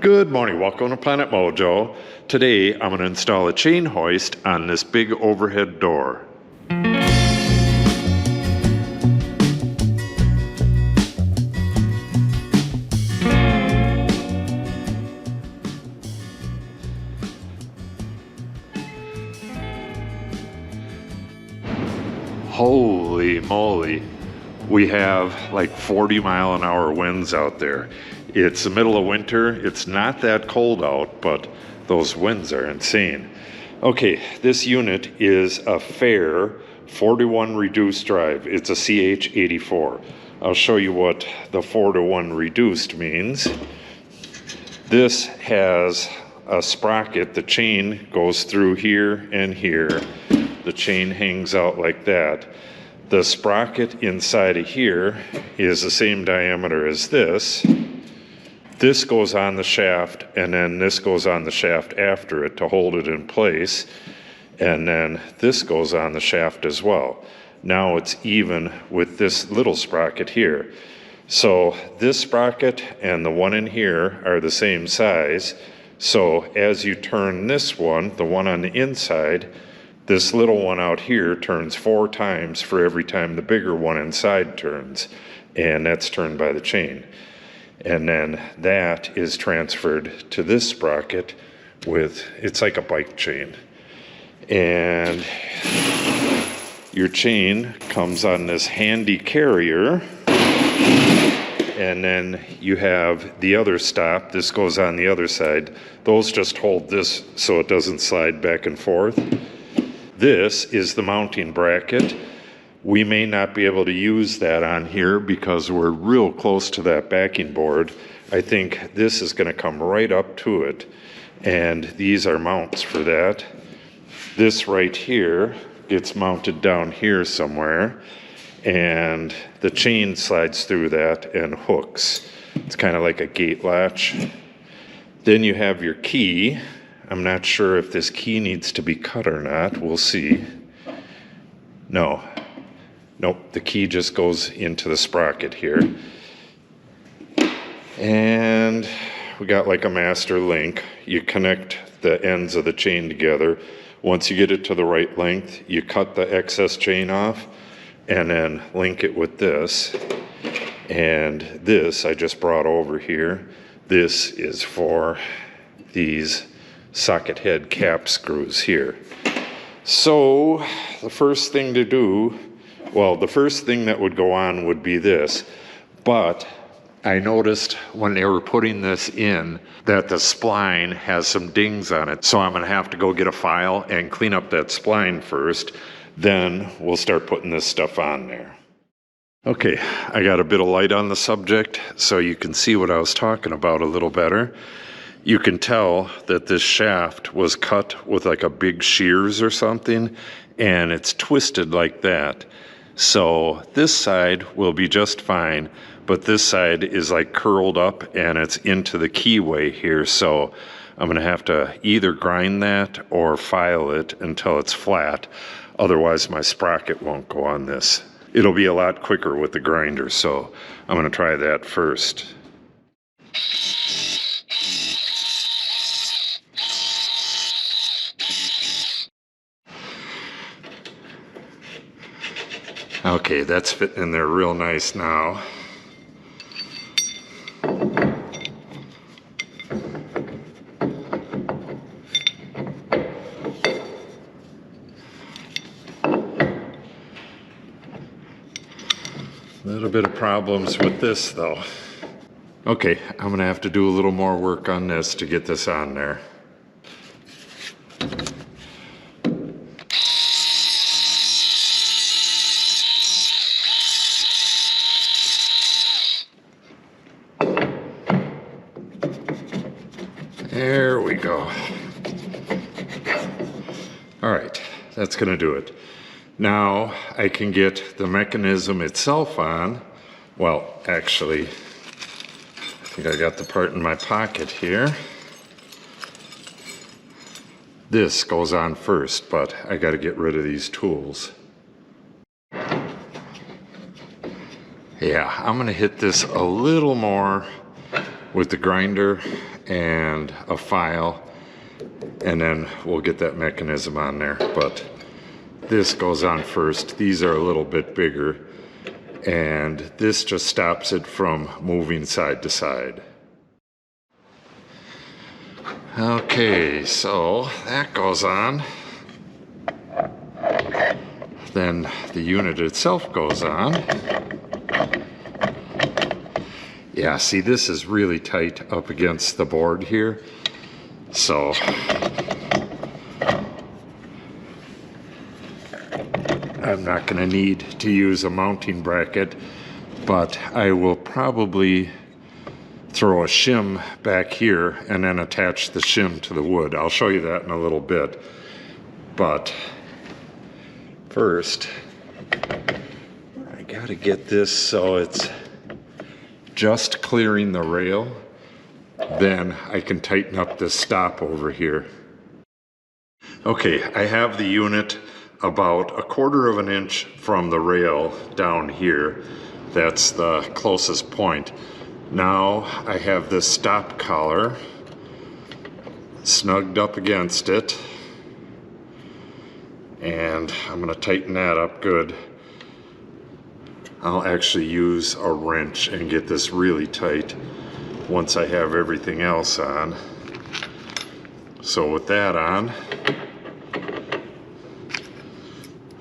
Good morning, welcome to Planet Mojo. Today I'm going to install a chain hoist on this big overhead door. Holy moly, we have like 40-mile-an-hour winds out there. It's the middle of winter, it's not that cold out, but those winds are insane. Okay, this unit is a Fehr 4-to-1 reduced drive. It's a CH84. I'll show you what the 4-to-1 reduced means. This has a sprocket. The chain goes through here and here. The chain hangs out like that. The sprocket inside of here is the same diameter as this. This goes on the shaft, and then this goes on the shaft after it to hold it in place. And then this goes on the shaft as well. Now it's even with this little sprocket here. So this sprocket and the one in here are the same size. So as you turn this one, the one on the inside, this little one out here turns 4 times for every time the bigger one inside turns. And that's turned by the chain. And then that is transferred to this sprocket with, it's like a bike chain. And your chain comes on this handy carrier. And then you have the other stop. This goes on the other side. Those just hold this so it doesn't slide back and forth. This is the mounting bracket. We may not be able to use that on here because we're real close to that backing board. I think this is going to come right up to it. And these are mounts for that. This right here gets mounted down here somewhere. And the chain slides through that and hooks. It's kind of like a gate latch. Then you have your key. I'm not sure if this key needs to be cut or not. We'll see. No. Nope, the key just goes into the sprocket here. And we got like a master link. You connect the ends of the chain together. Once you get it to the right length, you cut the excess chain off and then link it with this. And this I just brought over here. This is for these socket head cap screws here. So the first thing to do, well, the first thing that would go on would be this, but I noticed when they were putting this in that the spline has some dings on it. So I'm gonna have to go get a file and clean up that spline first. Then we'll start putting this stuff on there. Okay, I got a bit of light on the subject so you can see what I was talking about a little better. You can tell that this shaft was cut with like a big shears or something, and it's twisted like that. So this side will be just fine, but this side is like curled up and it's into the keyway here. So I'm gonna have to either grind that or file it until it's flat. Otherwise my sprocket won't go on this. It'll be a lot quicker with the grinder, so I'm gonna try that first. Okay, that's fitting in there real nice now. A little bit of problems with this though. Okay, I'm gonna have to do a little more work on this to get this on there. There we go. All right, that's gonna do it. Now I can get the mechanism itself on. Well, actually, I think I got the part in my pocket here. This goes on first, but I gotta get rid of these tools. Yeah, I'm gonna hit this a little more with the grinder and a file, and then we'll get that mechanism on there. But this goes on first. These are a little bit bigger, and this just stops it from moving side to side. Okay, so that goes on. Then the unit itself goes on. Yeah, see, this is really tight up against the board here. So I'm not going to need to use a mounting bracket, but I will probably throw a shim back here and then attach the shim to the wood. I'll show you that in a little bit. But first, I gotta get this so it's just clearing the rail. Then I can tighten up this stop over here. Okay, I have the unit about 1/4 of an inch from the rail down here. That's the closest point. Now I have this stop collar snugged up against it, and I'm going to tighten that up good. I'll actually use a wrench and get this really tight once I have everything else on. So with that on,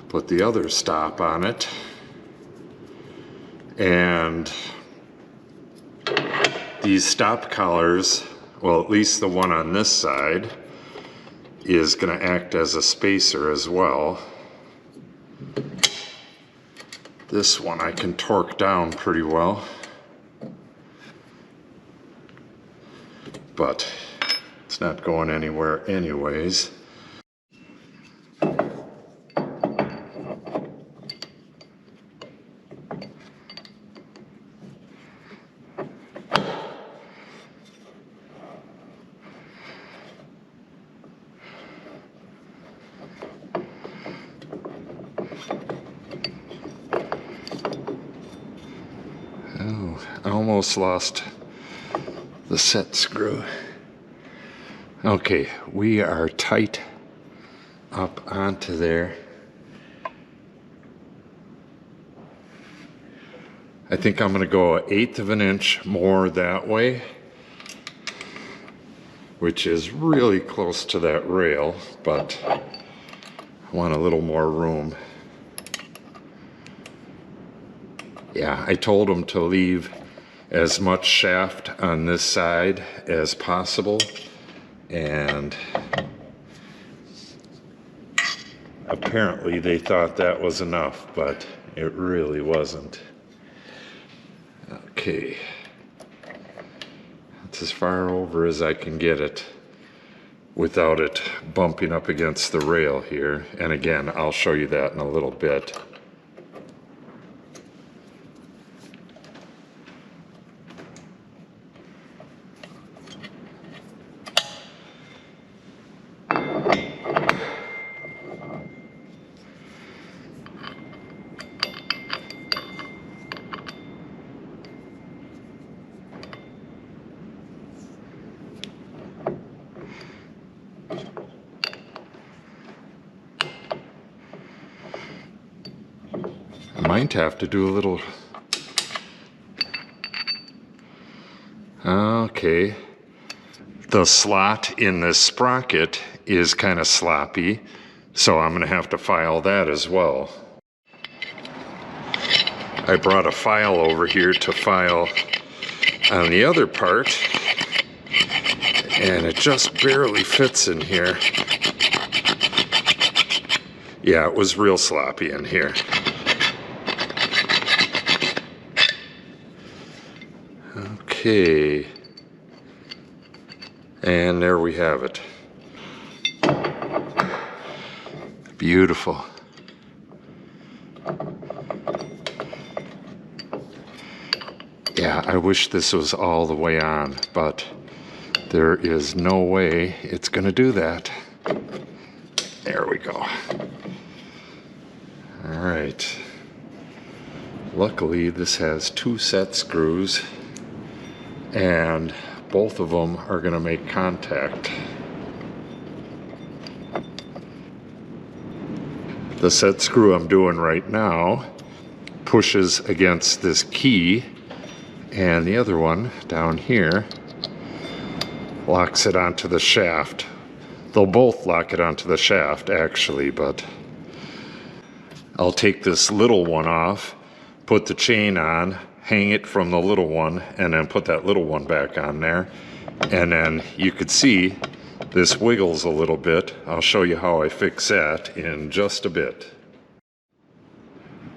put the other stop on it, and these stop collars, well, at least the one on this side, is going to act as a spacer as well. This one I can torque down pretty well, but it's not going anywhere anyways. I almost lost the set screw. Okay, we are tight up onto there. I think I'm going to go 1/8 of an inch more that way, which is really close to that rail, but I want a little more room. Yeah, I told them to leave as much shaft on this side as possible, and apparently they thought that was enough, but it really wasn't. Okay, that's as far over as I can get it without it bumping up against the rail here, and again, I'll show you that in a little bit. I might have to do a little... Okay. The slot in this sprocket is kind of sloppy, so I'm going to have to file that as well. I brought a file over here to file on the other part, and it just barely fits in here. Yeah, it was real sloppy in here. Okay, and there we have it. Beautiful. Yeah, I wish this was all the way on, but there is no way it's gonna do that. There we go. All right. Luckily, this has 2 set screws, and both of them are going to make contact. The set screw I'm doing right now pushes against this key, and the other one down here locks it onto the shaft. They'll both lock it onto the shaft actually, but I'll take this little one off, put the chain on, hang it from the little one, and then put that little one back on there. And then you could see this wiggles a little bit. I'll show you how I fix that in just a bit.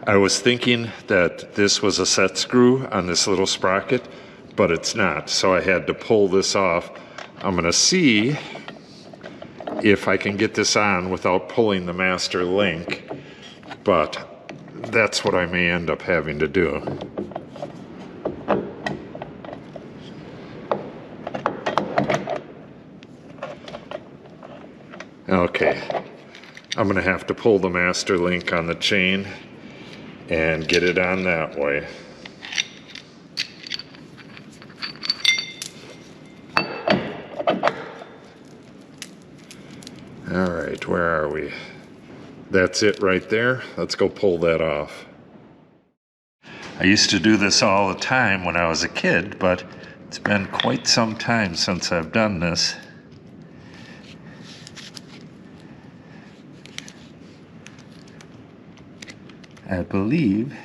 I was thinking that this was a set screw on this little sprocket, but it's not, so I had to pull this off. I'm going to see if I can get this on without pulling the master link, but that's what I may end up having to do. Okay, I'm going to have to pull the master link on the chain and get it on that way. All right, where are we? That's it right there. Let's go pull that off. I used to do this all the time when I was a kid, but it's been quite some time since I've done this. I believe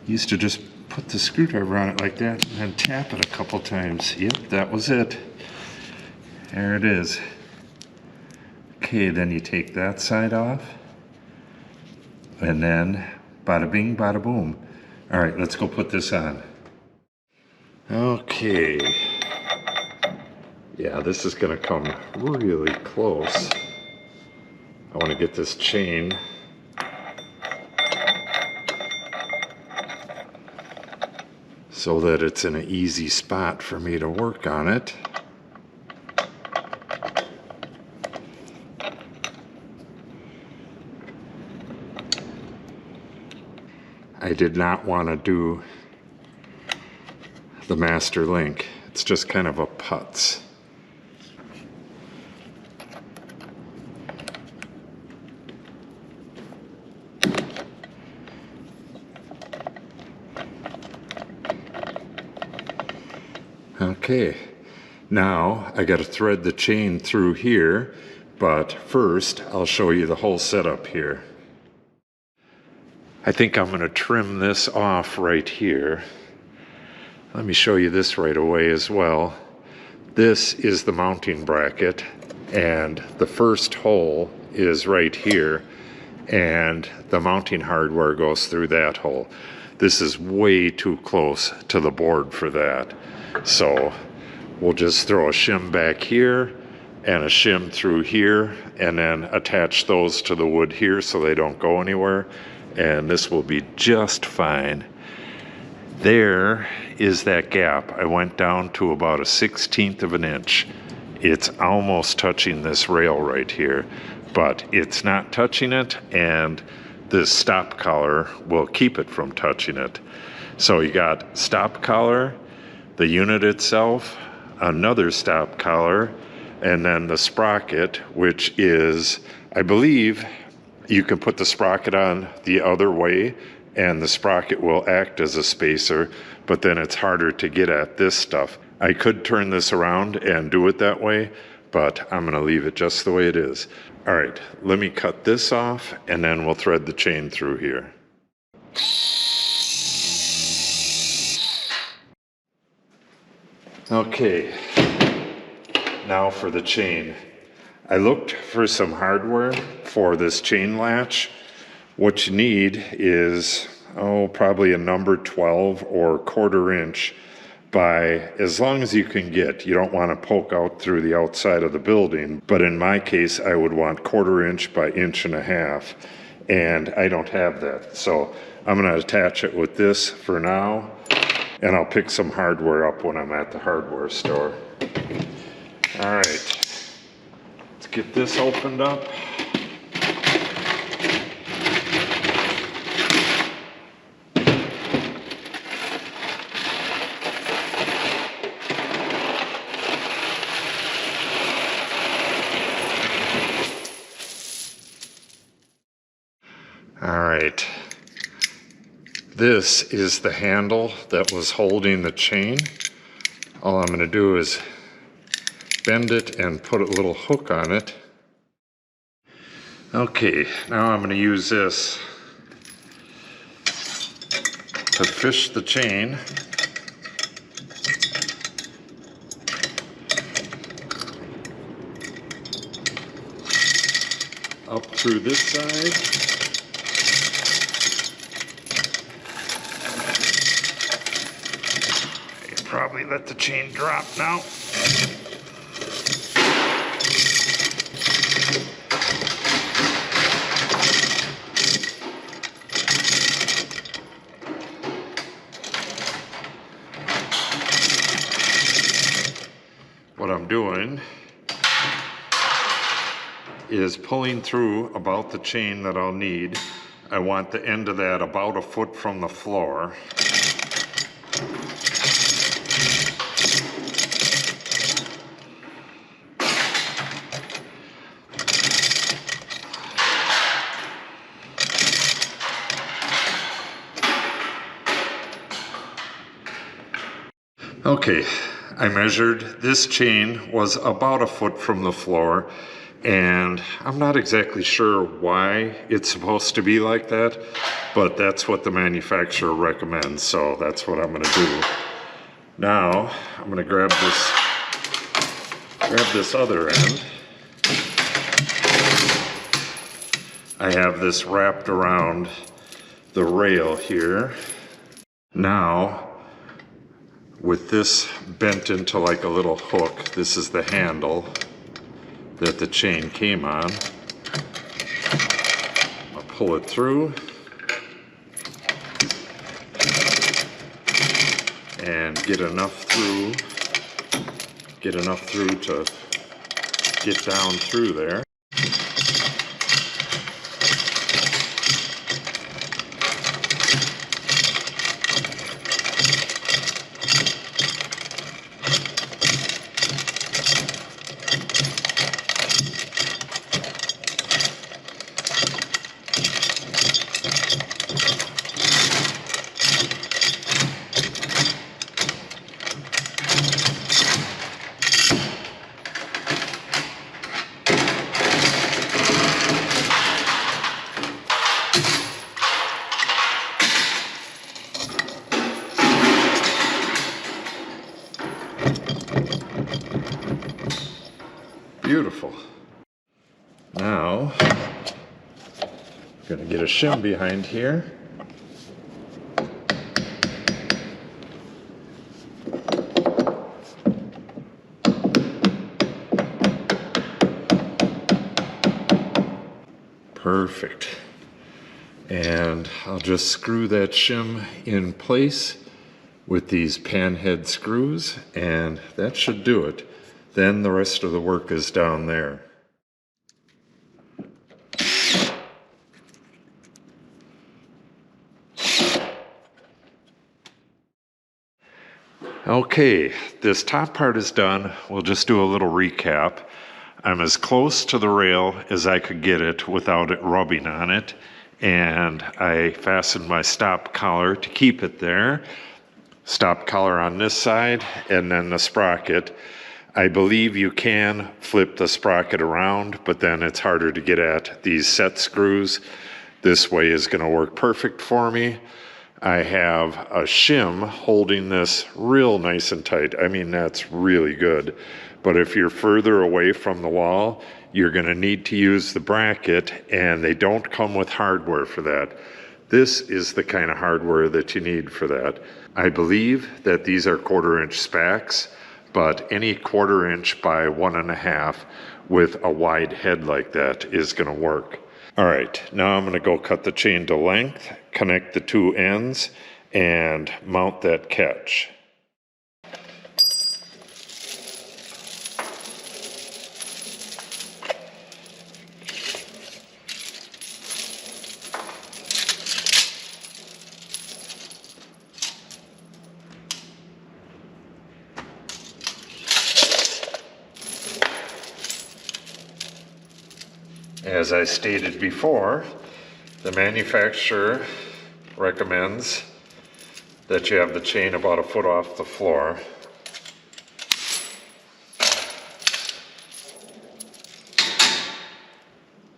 used to just put the screwdriver on it like that and then tap it a couple times. Yep, that was it. There it is. Okay, then you take that side off, and then bada bing, bada boom. All right, let's go put this on. Okay. Yeah, this is gonna come really close. I wanna get this chain so that it's in an easy spot for me to work on it. I did not want to do the master link. It's just kind of a putz. Okay, now I got to thread the chain through here, but first I'll show you the whole setup here. I think I'm going to trim this off right here. Let me show you this right away as well. This is the mounting bracket, and the first hole is right here, and the mounting hardware goes through that hole. This is way too close to the board for that. So we'll just throw a shim back here and a shim through here, and then attach those to the wood here so they don't go anywhere. And this will be just fine. There is that gap. I went down to about a 1/16 of an inch. It's almost touching this rail right here, but it's not touching it, and this stop collar will keep it from touching it. So you got stop collar, the unit itself, another stop collar, and then the sprocket, which is, I believe, you can put the sprocket on the other way and the sprocket will act as a spacer, but then it's harder to get at this stuff. I could turn this around and do it that way, but I'm going to leave it just the way it is. All right, let me cut this off and then we'll thread the chain through here. Okay, now for the chain. I looked for some hardware for this chain latch. What you need is, probably a number 12 or 1/4 inch by as long as you can get. You don't want to poke out through the outside of the building, but in my case, I would want 1/4 inch by 1.5 inches, and I don't have that. So I'm going to attach it with this for now, and I'll pick some hardware up when I'm at the hardware store. All right. Get this opened up. This is the handle that was holding the chain. All I'm going to do is bend it and put a little hook on it. Okay, now I'm going to use this to fish the chain. Up through this side. Probably let the chain drop now. What I'm doing is pulling through about the chain that I'll need. I want the end of that about a foot from the floor. Okay, I measured. This chain was about a foot from the floor, and I'm not exactly sure why it's supposed to be like that, but that's what the manufacturer recommends, so that's what I'm going to do. Now, I'm going to grab this other end. I have this wrapped around the rail here. Now, with this bent into like a little hook, this is the handle that the chain came on. I'll pull it through and get enough through to get down through there. Beautiful. Now, I'm going to get a shim behind here. Perfect. And I'll just screw that shim in place with these panhead screws, and that should do it. Then the rest of the work is down there. Okay, this top part is done. We'll just do a little recap. I'm as close to the rail as I could get it without it rubbing on it, and I fastened my stop collar to keep it there. Stop collar on this side, and then the sprocket. I believe you can flip the sprocket around, but then it's harder to get at these set screws. This way is going to work perfect for me. I have a shim holding this real nice and tight. I mean, that's really good. But if you're further away from the wall, you're going to need to use the bracket, and they don't come with hardware for that. This is the kind of hardware that you need for that. I believe that these are 1/4 inch spacks, but any 1/4 inch by 1.5 with a wide head like that is going to work. All right, now I'm going to go cut the chain to length, connect the two ends, and mount that catch. As I stated before, the manufacturer recommends that you have the chain about a foot off the floor.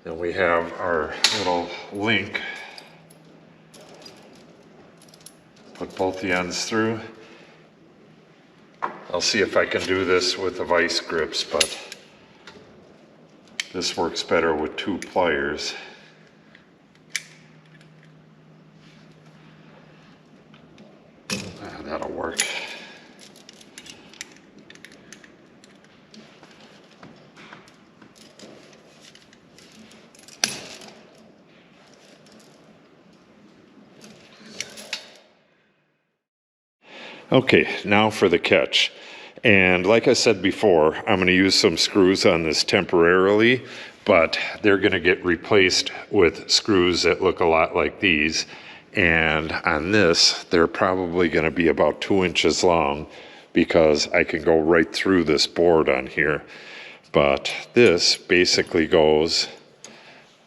And we have our little link. Put both the ends through. I'll see if I can do this with the vice grips, but this works better with 2 pliers. That'll work. Okay, now for the catch. And like I said before, I'm going to use some screws on this temporarily, but they're going to get replaced with screws that look a lot like these. And on this, they're probably going to be about 2 inches long because I can go right through this board on here. But this basically goes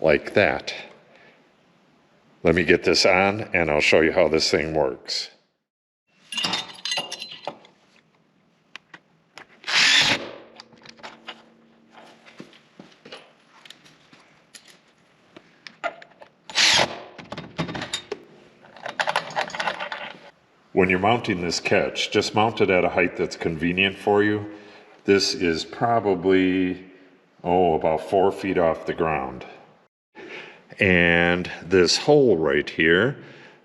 like that. Let me get this on and I'll show you how this thing works. When you're mounting this catch, just mount it at a height that's convenient for you. This is probably, about 4 feet off the ground. And this hole right here,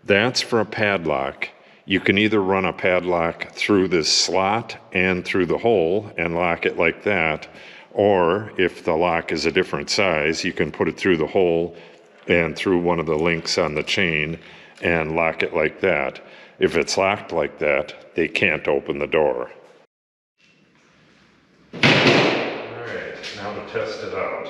that's for a padlock. You can either run a padlock through this slot and through the hole and lock it like that, or if the lock is a different size, you can put it through the hole and through one of the links on the chain and lock it like that. If it's locked like that, they can't open the door. All right, now to test it out.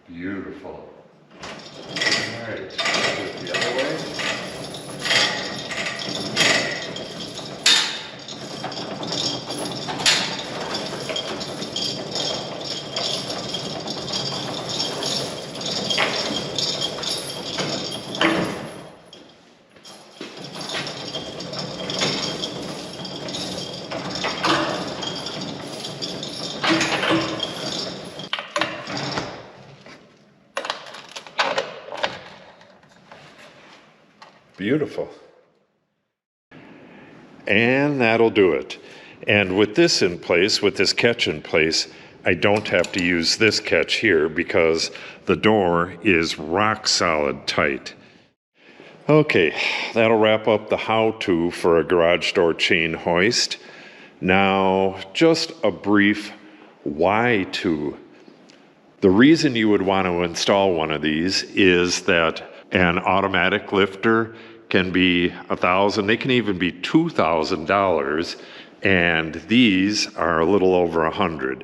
Beautiful. All right, do it the other way. Beautiful. And that'll do it. And with this in place, with this catch in place, I don't have to use this catch here because the door is rock solid tight. Okay, that'll wrap up the how-to for a garage door chain hoist. Now, just a brief why-to. The reason you would want to install one of these is that an automatic lifter can be $1,000, they can even be $2,000, and these are a little over $100.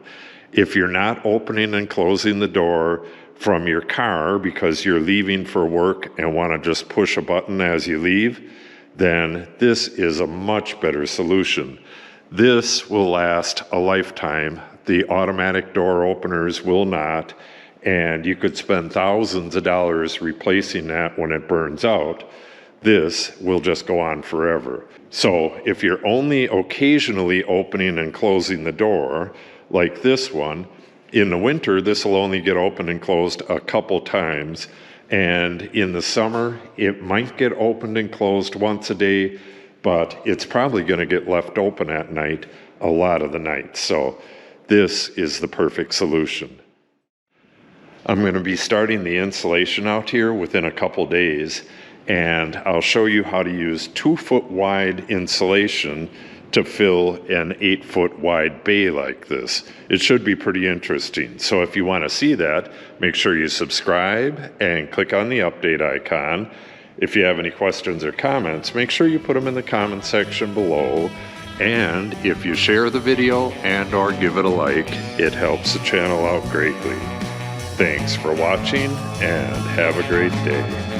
If you're not opening and closing the door from your car because you're leaving for work and want to just push a button as you leave, then this is a much better solution. This will last a lifetime. The automatic door openers will not, and you could spend thousands of dollars replacing that when it burns out. This will just go on forever. So if you're only occasionally opening and closing the door, like this one, in the winter, this will only get opened and closed a couple times. And in the summer, it might get opened and closed once a day, but it's probably going to get left open at night a lot of the nights. So this is the perfect solution. I'm going to be starting the installation out here within a couple days, and I'll show you how to use 2-foot wide insulation to fill an 8-foot wide bay like this. It should be pretty interesting. So if you want to see that, make sure you subscribe and click on the update icon. If you have any questions or comments, make sure you put them in the comment section below. And if you share the video and or give it a like, it helps the channel out greatly. Thanks for watching and have a great day.